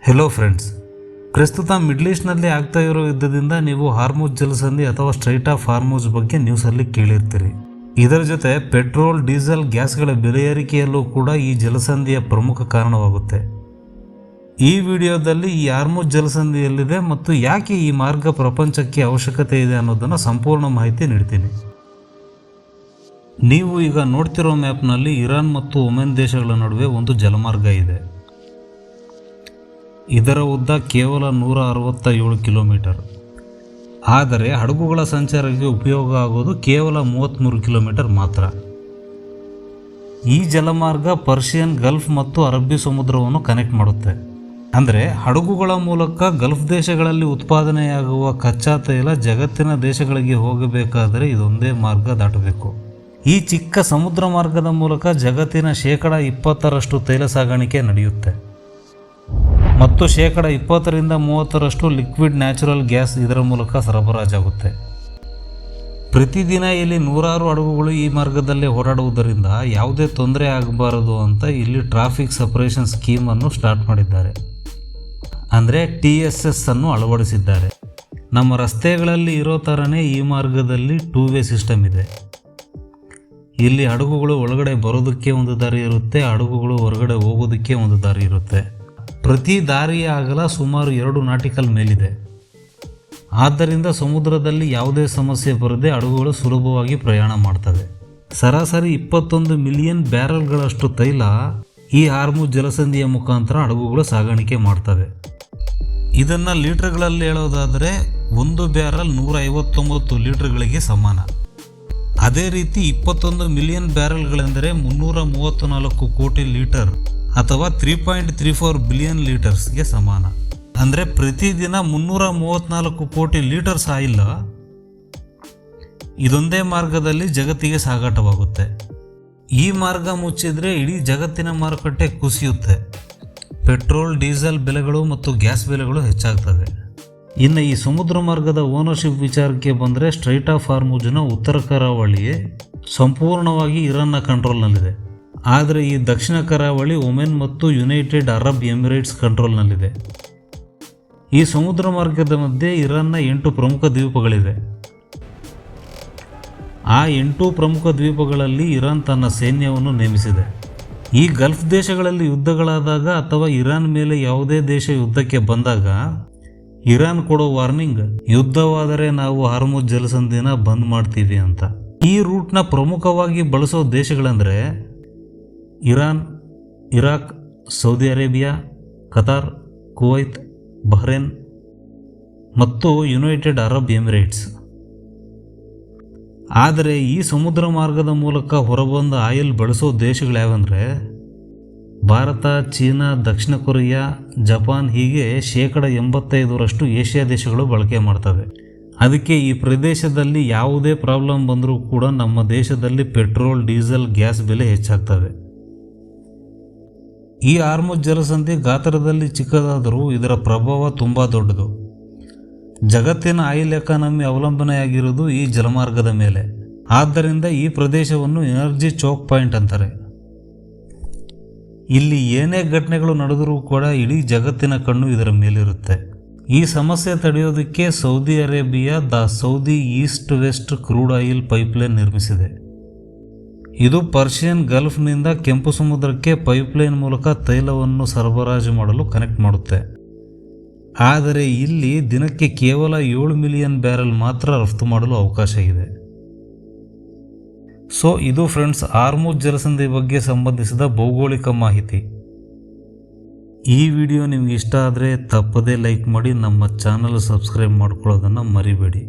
Hello friends, ಪ್ರಸ್ತುತ middle ಈಸ್ಟ್ನಲ್ಲಿ ಆಗ್ತಾ ಇರೋ ಯುದ್ಧದಿಂದ ನೀವು ಹಾರ್ಮುಜ್ ಜಲಸಂಧಿ ಅಥವಾ ಸ್ಟ್ರೈಟ್ ಆಫ್ ಹಾರ್ಮುಜ್ ಬಗ್ಗೆ ನ್ಯೂಸಲ್ಲಿ ಕೇಳಿರ್ತೀರಿ. ಇದರ ಜೊತೆ ಪೆಟ್ರೋಲ್, ಡೀಸೆಲ್, ಗ್ಯಾಸ್ಗಳ ಬೆಲೆ ಏರಿಕೆಯಲ್ಲೂ ಕೂಡ ಈ ಜಲಸಂಧಿಯ ಪ್ರಮುಖ ಕಾರಣವಾಗುತ್ತೆ. ಈ ವಿಡಿಯೋದಲ್ಲಿ ಈ ಹಾರ್ಮುಜ್ ಜಲಸಂಧಿ ಎಲ್ಲಿದೆ ಮತ್ತು ಯಾಕೆ ಈ ಮಾರ್ಗ ಪ್ರಪಂಚಕ್ಕೆ ಅವಶ್ಯಕತೆ ಇದೆ ಅನ್ನೋದನ್ನು ಸಂಪೂರ್ಣ ಮಾಹಿತಿ ನೀಡ್ತೀನಿ. ನೀವು ಈಗ ನೋಡ್ತಿರೋ ಮ್ಯಾಪ್ನಲ್ಲಿ ಇರಾನ್ ಮತ್ತು ಒಮೆನ್ ದೇಶಗಳ ನಡುವೆ ಒಂದು ಜಲಮಾರ್ಗ ಇದೆ. ಇದರ ಉದ್ದ ಕೇವಲ 167 ಕಿಲೋಮೀಟರ್. ಆದರೆ ಹಡಗುಗಳ ಸಂಚಾರಕ್ಕೆ ಉಪಯೋಗ ಆಗೋದು ಕೇವಲ 33 ಕಿಲೋಮೀಟರ್ ಮಾತ್ರ. ಈ ಜಲಮಾರ್ಗ ಪರ್ಷಿಯನ್ ಗಲ್ಫ್ ಮತ್ತು ಅರಬ್ಬಿ ಸಮುದ್ರವನ್ನು ಕನೆಕ್ಟ್ ಮಾಡುತ್ತೆ. ಅಂದರೆ ಹಡಗುಗಳ ಮೂಲಕ ಗಲ್ಫ್ ದೇಶಗಳಲ್ಲಿ ಉತ್ಪಾದನೆಯಾಗುವ ಕಚ್ಚಾ ತೈಲ ಜಗತ್ತಿನ ದೇಶಗಳಿಗೆ ಹೋಗಬೇಕಾದರೆ ಇದೊಂದೇ ಮಾರ್ಗ ದಾಟಬೇಕು. ಈ ಚಿಕ್ಕ ಸಮುದ್ರ ಮಾರ್ಗದ ಮೂಲಕ ಜಗತ್ತಿನ 20% ತೈಲ ಸಾಗಾಣಿಕೆ ನಡೆಯುತ್ತೆ ಮತ್ತು 20-30% ಲಿಕ್ವಿಡ್ ನ್ಯಾಚುರಲ್ ಗ್ಯಾಸ್ ಇದರ ಮೂಲಕ ಸರಬರಾಜಾಗುತ್ತೆ. ಪ್ರತಿದಿನ ಇಲ್ಲಿ ನೂರಾರು ಹಡಗುಗಳು ಈ ಮಾರ್ಗದಲ್ಲೇ ಓಡಾಡುವುದರಿಂದ ಯಾವುದೇ ತೊಂದರೆ ಆಗಬಾರದು ಅಂತ ಇಲ್ಲಿ ಟ್ರಾಫಿಕ್ ಸಪರೇಷನ್ ಸ್ಕೀಮನ್ನು ಸ್ಟಾರ್ಟ್ ಮಾಡಿದ್ದಾರೆ. ಅಂದರೆ TSS ಅನ್ನು ಅಳವಡಿಸಿದ್ದಾರೆ. ನಮ್ಮ ರಸ್ತೆಗಳಲ್ಲಿ ಇರೋ ಥರನೇ ಈ ಮಾರ್ಗದಲ್ಲಿ 2 ವೇ ಸಿಸ್ಟಮ್ ಇದೆ. ಇಲ್ಲಿ ಹಡಗುಗಳು ಒಳಗಡೆ ಬರೋದಕ್ಕೆ ಒಂದು ದಾರಿ ಇರುತ್ತೆ, ಹಡಗುಗಳು ಹೊರಗಡೆ ಹೋಗೋದಕ್ಕೆ ಒಂದು ದಾರಿ ಇರುತ್ತೆ. ಪ್ರತಿ ದಾರಿಯ ಅಗಲ ಸುಮಾರು 2 ನಾಟಿಕಲ್ ಮೇಲಿದೆ. ಆದ್ದರಿಂದ ಸಮುದ್ರದಲ್ಲಿ ಯಾವುದೇ ಸಮಸ್ಯೆ ಬರದೆ ಹಡಗುಗಳು ಸುಲಭವಾಗಿ ಪ್ರಯಾಣ ಮಾಡ್ತವೆ. ಸರಾಸರಿ 21 ಮಿಲಿಯನ್ ಬ್ಯಾರಲ್ಗಳಷ್ಟು ತೈಲ ಈ ಹಾರ್ಮುಜ್ ಜಲಸಂಧಿಯ ಮುಖಾಂತರ ಹಡಗುಗಳು ಸಾಗಾಣಿಕೆ ಮಾಡ್ತವೆ. ಇದನ್ನು ಲೀಟರ್ಗಳಲ್ಲಿ ಹೇಳೋದಾದರೆ 1 ಬ್ಯಾರಲ್ 159 ಲೀಟರ್ಗಳಿಗೆ ಸಮಾನ. ಅದೇ ರೀತಿ 21 ಮಿಲಿಯನ್ ಬ್ಯಾರಲ್ಗಳೆಂದರೆ 334 ಕೋಟಿ ಲೀಟರ್ ಅಥವಾ 3.34 ಬಿಲಿಯನ್ ಲೀಟರ್ಸ್ಗೆ ಸಮಾನ. ಅಂದರೆ ಪ್ರತಿದಿನ 334 ಕೋಟಿ ಲೀಟರ್ಸ್ ಆಯಿಲ್ ಇದೊಂದೇ ಮಾರ್ಗದಲ್ಲಿ ಜಗತ್ತಿಗೆ ಸಾಗಾಟವಾಗುತ್ತೆ. ಈ ಮಾರ್ಗ ಮುಚ್ಚಿದರೆ ಇಡೀ ಜಗತ್ತಿನ ಮಾರುಕಟ್ಟೆ ಕುಸಿಯುತ್ತೆ. ಪೆಟ್ರೋಲ್, ಡೀಸೆಲ್ ಬೆಲೆಗಳು ಮತ್ತು ಗ್ಯಾಸ್ ಬೆಲೆಗಳು ಹೆಚ್ಚಾಗ್ತವೆ. ಇನ್ನು ಈ ಸಮುದ್ರ ಮಾರ್ಗದ ಓನರ್ಶಿಪ್ ವಿಚಾರಕ್ಕೆ ಬಂದರೆ ಸ್ಟ್ರೈಟ್ ಆಫ್ ಹಾರ್ಮುಜ್ನ ಉತ್ತರ ಕರಾವಳಿಯೇ ಸಂಪೂರ್ಣವಾಗಿ ಇರಾನ್ನ ಕಂಟ್ರೋಲ್ನಲ್ಲಿದೆ. ಆದರೆ ಈ ದಕ್ಷಿಣ ಕರಾವಳಿ ಒಮೆನ್ ಮತ್ತು ಯುನೈಟೆಡ್ ಅರಬ್ ಎಮಿರೇಟ್ಸ್ ಕಂಟ್ರೋಲ್ನಲ್ಲಿದೆ. ಈ ಸಮುದ್ರ ಮಾರ್ಗದ ಮಧ್ಯೆ ಇರಾನ್ನ 8 ಪ್ರಮುಖ ದ್ವೀಪಗಳಿವೆ. ಆ 8 ಪ್ರಮುಖ ದ್ವೀಪಗಳಲ್ಲಿ ಇರಾನ್ ತನ್ನ ಸೈನ್ಯವನ್ನು ನೇಮಿಸಿದೆ. ಈ ಗಲ್ಫ್ ದೇಶಗಳಲ್ಲಿ ಯುದ್ಧಗಳಾದಾಗ ಅಥವಾ ಇರಾನ್ ಮೇಲೆ ಯಾವುದೇ ದೇಶ ಯುದ್ಧಕ್ಕೆ ಬಂದಾಗ ಇರಾನ್ ಕೊಡೋ ವಾರ್ನಿಂಗ್, ಯುದ್ಧವಾದರೆ ನಾವು ಹಾರ್ಮುಜ್ ಜಲಸಂಧಿನ ಬಂದ್ ಮಾಡ್ತೀವಿ ಅಂತ. ಈ ರೂಟ್ನ ಪ್ರಮುಖವಾಗಿ ಬಳಸೋ ದೇಶಗಳೆಂದರೆ Iran, Iraq, Saudi Arabia, Qatar, Kuwait, Bahrain ಮತ್ತು ಯುನೈಟೆಡ್ ಅರಬ್ ಎಮಿರೇಟ್ಸ್. ಆದರೆ ಈ ಸಮುದ್ರ ಮಾರ್ಗದ ಮೂಲಕ ಹೊರಬಂದ ಆಯಿಲ್ ಬಳಸೋ ದೇಶಗಳು ಯಾವಂದರೆ ಭಾರತ, ಚೀನಾ, ದಕ್ಷಿಣ ಕೊರಿಯಾ, ಜಪಾನ್ ಹೀಗೆ 85% ಏಷ್ಯಾ ದೇಶಗಳು ಬಳಕೆ ಮಾಡ್ತವೆ. ಅದಕ್ಕೆ ಈ ಪ್ರದೇಶದಲ್ಲಿ ಯಾವುದೇ ಪ್ರಾಬ್ಲಮ್ ಬಂದರೂ ಕೂಡ ನಮ್ಮ ದೇಶದಲ್ಲಿ ಪೆಟ್ರೋಲ್, ಡೀಸೆಲ್, ಗ್ಯಾಸ್ ಬೆಲೆ ಹೆಚ್ಚಾಗ್ತವೆ. ಈ ಹಾರ್ಮುಜ್ ಜಲಸಂಧಿ ಗಾತ್ರದಲ್ಲಿ ಚಿಕ್ಕದಾದರೂ ಇದರ ಪ್ರಭಾವ ತುಂಬ ದೊಡ್ಡದು. ಜಗತ್ತಿನ ಆಯಿಲ್ ಎಕಾನಮಿ ಅವಲಂಬನೆಯಾಗಿರುವುದು ಈ ಜಲಮಾರ್ಗದ ಮೇಲೆ. ಆದ್ದರಿಂದ ಈ ಪ್ರದೇಶವನ್ನು ಎನರ್ಜಿ ಚೋಕ್ ಪಾಯಿಂಟ್ ಅಂತಾರೆ. ಇಲ್ಲಿ ಏನೇ ಘಟನೆಗಳು ನಡೆದರೂ ಕೂಡ ಇಡೀ ಜಗತ್ತಿನ ಕಣ್ಣು ಇದರ ಮೇಲಿರುತ್ತೆ. ಈ ಸಮಸ್ಯೆ ತಡೆಯೋದಕ್ಕೆ Saudi Arabia the Saudi east west crude oil pipeline ನಿರ್ಮಿಸಿದೆ. ಇದು ಪರ್ಷಿಯನ್ ಗಲ್ಫ್ನಿಂದ ಕೆಂಪು ಸಮುದ್ರಕ್ಕೆ ಪೈಪ್ಲೈನ್ ಮೂಲಕ ತೈಲವನ್ನು ಸರಬರಾಜು ಮಾಡಲು ಕನೆಕ್ಟ್ ಮಾಡುತ್ತೆ. ಆದರೆ ಇಲ್ಲಿ ದಿನಕ್ಕೆ ಕೇವಲ 7 ಮಿಲಿಯನ್ ಬ್ಯಾರಲ್ ಮಾತ್ರ ರಫ್ತು ಮಾಡಲು ಅವಕಾಶ ಇದೆ. ಸೊ ಇದು ಫ್ರೆಂಡ್ಸ್ ಹಾರ್ಮುಜ್ ಜಲಸಂಧಿ ಬಗ್ಗೆ ಸಂಬಂಧಿಸಿದ ಭೌಗೋಳಿಕ ಮಾಹಿತಿ. ಈ ವಿಡಿಯೋ ನಿಮ್ಗೆ ಇಷ್ಟ ಆದರೆ ತಪ್ಪದೇ ಲೈಕ್ ಮಾಡಿ, ನಮ್ಮ ಚಾನಲ್ ಸಬ್ಸ್ಕ್ರೈಬ್ ಮಾಡ್ಕೊಳ್ಳೋದನ್ನು ಮರಿಬೇಡಿ.